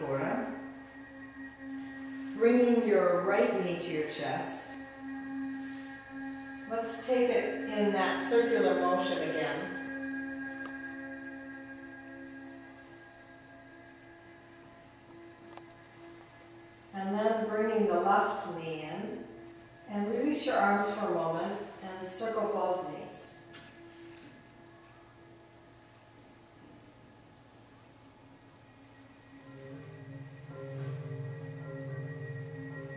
Manipura. Bringing your right knee to your chest. Let's take it in that circular motion again. And then bringing the left knee in. And release your arms for a moment and circle both knees.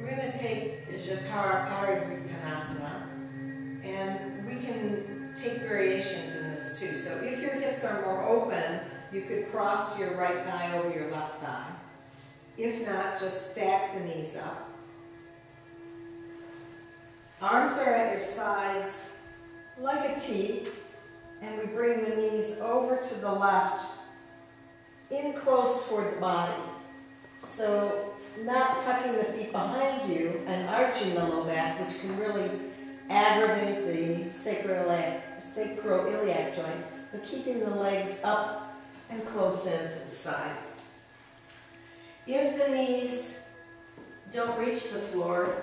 We're going to take Chakra Parivritanasana, and we can take variations in this too. So if your hips are more open, you could cross your right thigh over your left thigh. If not, just stack the knees up. Arms are at your sides like a T, and we bring the knees over to the left, in close toward the body. So not tucking the feet behind you and arching the low back, which can really aggravate the sacroiliac joint, but keeping the legs up and close in to the side. If the knees don't reach the floor,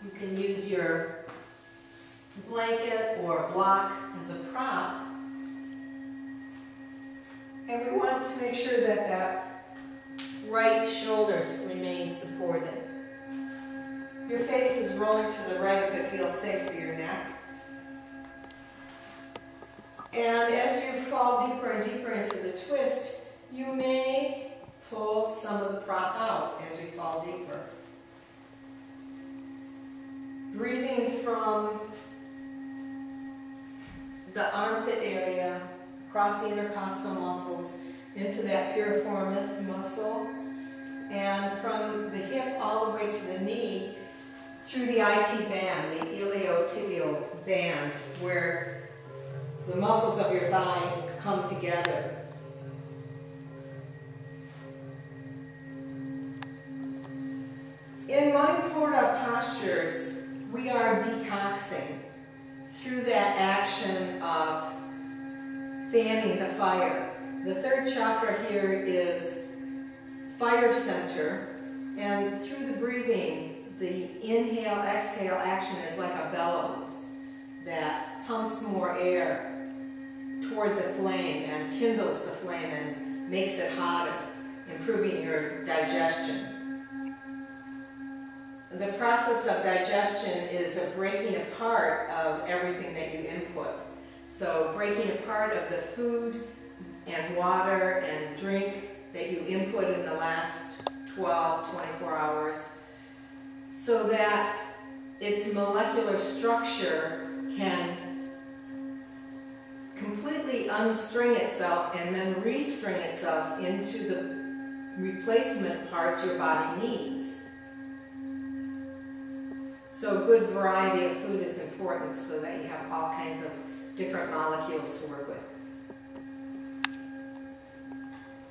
you can use your blanket or block as a prop. And we want to make sure that that right shoulder remains supported. Your face is rolling to the right if it feels safe for your neck. And as you fall deeper and deeper into the twist, you may pull some of the prop out as you fall deeper. Breathing from the armpit area, across the intercostal muscles, into that piriformis muscle, and from the hip all the way to the knee, through the IT band, the iliotibial band, where the muscles of your thigh come together. In Manipura postures, we are detoxing through that action of fanning the fire. The third chakra here is fire center, and through the breathing, the inhale, exhale action is like a bellows that pumps more air toward the flame and kindles the flame and makes it hotter, improving your digestion. The process of digestion is a breaking apart of everything that you input. So breaking apart of the food and water and drink that you input in the last 12, 24 hours, so that its molecular structure can completely unstring itself and then restring itself into the replacement parts your body needs. So a good variety of food is important so that you have all kinds of different molecules to work with.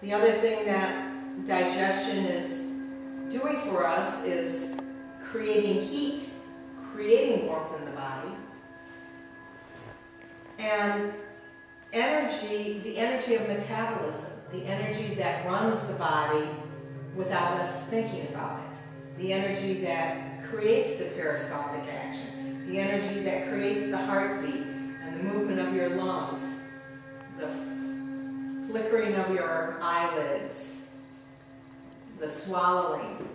The other thing that digestion is doing for us is creating heat, creating warmth in the body, and energy, the energy of metabolism, the energy that runs the body without us thinking about it, the energy that creates the peristaltic action, the energy that creates the heartbeat and the movement of your lungs, the flickering of your eyelids, the swallowing,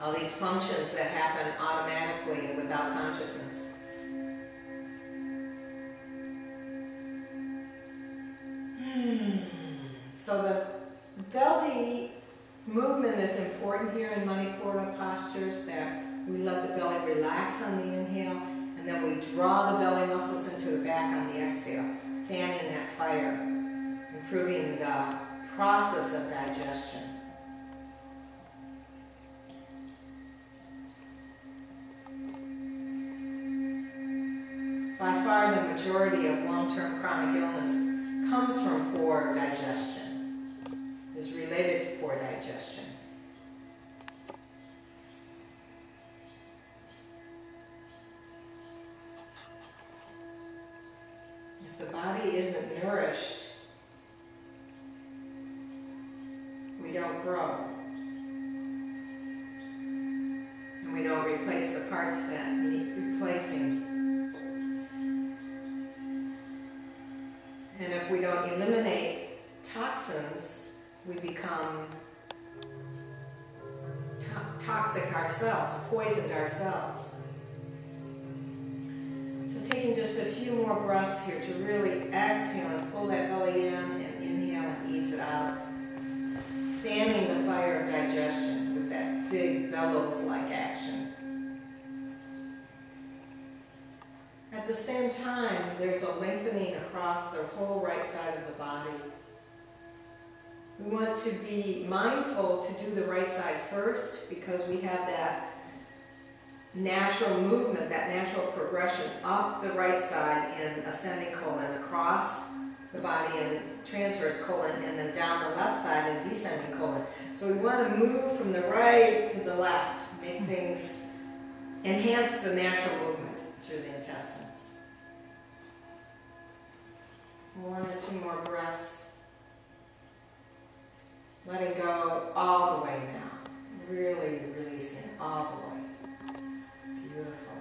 all these functions that happen automatically and without consciousness. So the belly movement is important here in Manipura postures, that we let the belly relax on the inhale, and then we draw the belly muscles into the back on the exhale, fanning that fire, improving the process of digestion. By far the majority of long-term chronic illness comes from poor digestion, is related to poor digestion. If the body isn't nourished, we don't grow. we don't replace the parts that need replacing. And if we don't eliminate toxins, we become toxic ourselves, poisoned ourselves. So taking just a few more breaths here to really exhale and pull that belly in, and inhale and ease it out. Fanning the fire of digestion with that big bellows-like action. At the same time, there's a lengthening across the whole right side of the body. We want to be mindful to do the right side first because we have that natural movement, that natural progression up the right side in ascending colon, across the body in transverse colon, and then down the left side in descending colon. So we want to move from the right to the left, make things, enhance the natural movement through the intestines. 1 or 2 more breaths. Letting go all the way now. Really releasing all the way. Beautiful.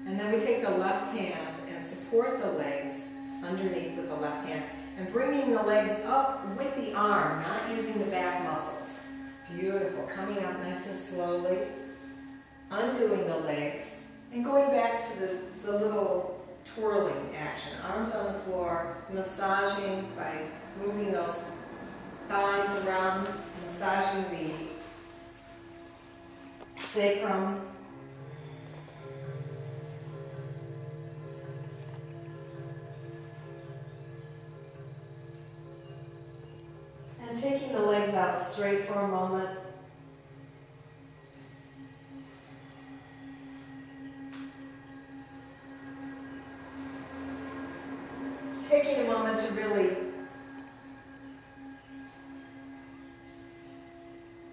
And then we take the left hand and support the legs underneath with the left hand and bringing the legs up with the arm, not using the back muscles. Beautiful. Coming up nice and slowly, undoing the legs and going back to the little twirling action. Arms on the floor, massaging by moving those thighs around, massaging the sacrum. And taking the legs out straight for a moment. Taking a moment to really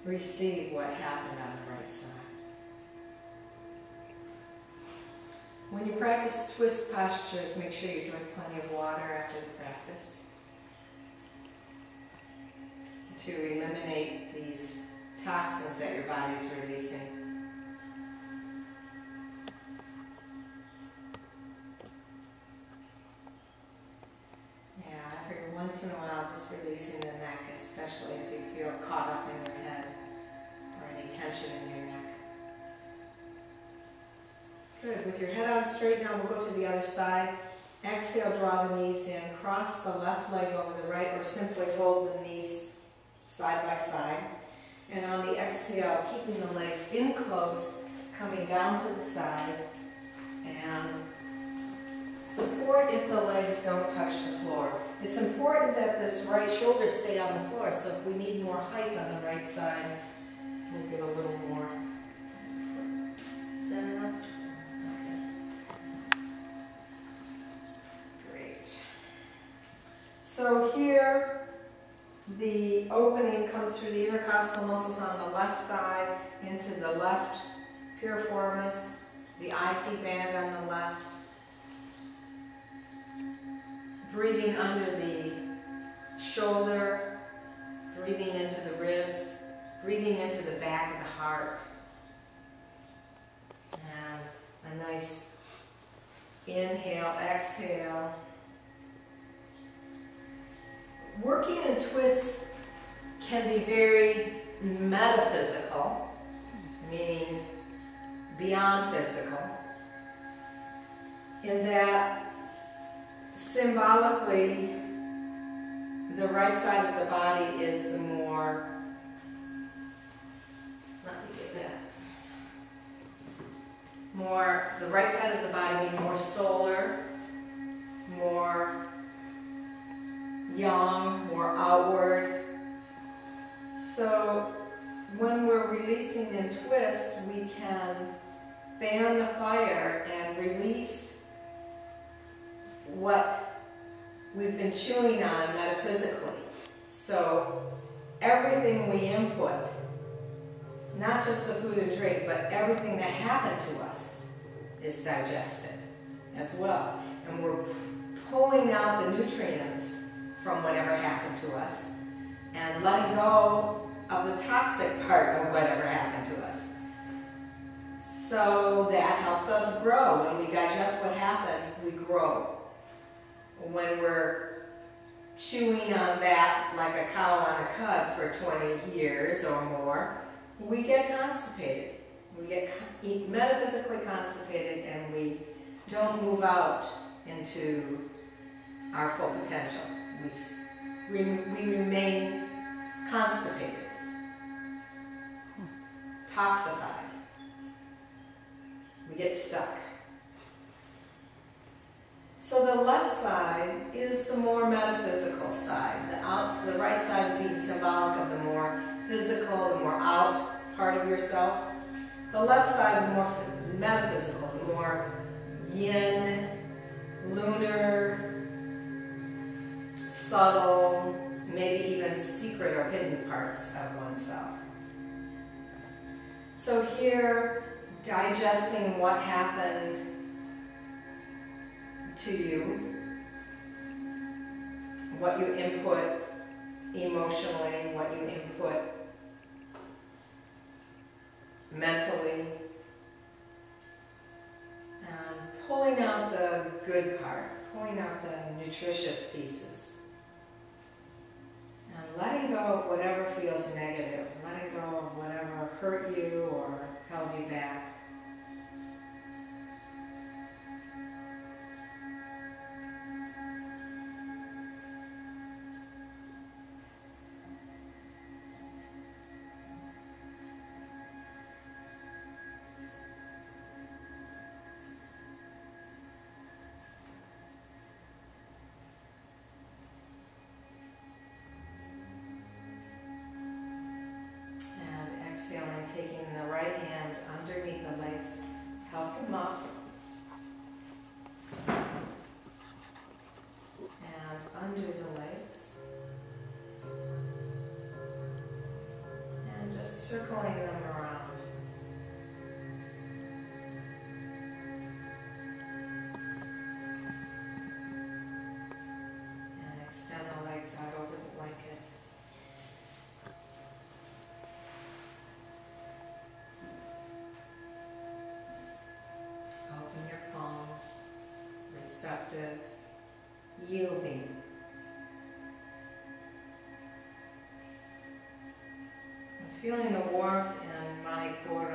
receive what happened on the right side. When you practice twist postures, make sure you drink plenty of water after the practice to eliminate these toxins that your body's releasing. Once in a while, just releasing the neck, especially if you feel caught up in your head or any tension in your neck. Good. With your head on straight now, we'll go to the other side. Exhale, draw the knees in. Cross the left leg over the right, or simply fold the knees side by side. And on the exhale, keeping the legs in close, coming down to the side, and support if the legs don't touch the floor. It's important that this right shoulder stay on the floor, so if we need more height on the right side, we'll get a little more. Is that enough? Okay. Great. So here, the opening comes through the intercostal muscles on the left side into the left piriformis, the IT band on the left. Breathing under the shoulder, breathing into the ribs, breathing into the back of the heart. And a nice inhale, exhale. Working in twists can be very metaphysical, meaning beyond physical, in that symbolically, the right side of the body is the more, the right side of the body being more solar, more yang, more outward. So when we're releasing in twists, we can fan the fire and release what we've been chewing on metaphysically. So everything we input, not just the food and drink, but everything that happened to us is digested as well. And we're pulling out the nutrients from whatever happened to us and letting go of the toxic part of whatever happened to us. So that helps us grow. When we digest what happened, we grow. When we're chewing on that like a cow on a cud for 20 years or more, we get constipated. We get metaphysically constipated, and we don't move out into our full potential. We remain constipated, toxified. We get stuck. So the left side is the more metaphysical side. The right side being symbolic of the more physical, the more out part of yourself. The left side, the more metaphysical, the more yin, lunar, subtle, maybe even secret or hidden parts of oneself. So here, digesting what happened to you, what you input emotionally, what you input mentally, and pulling out the good part, pulling out the nutritious pieces, and letting go of whatever feels negative, letting go of whatever hurt you or held you back. Exhaling, taking the right hand underneath the legs, help them up, and under the legs, and just circling them around. And extend the legs out over the blanket. Receptive, yielding. I'm feeling the warmth in Manipura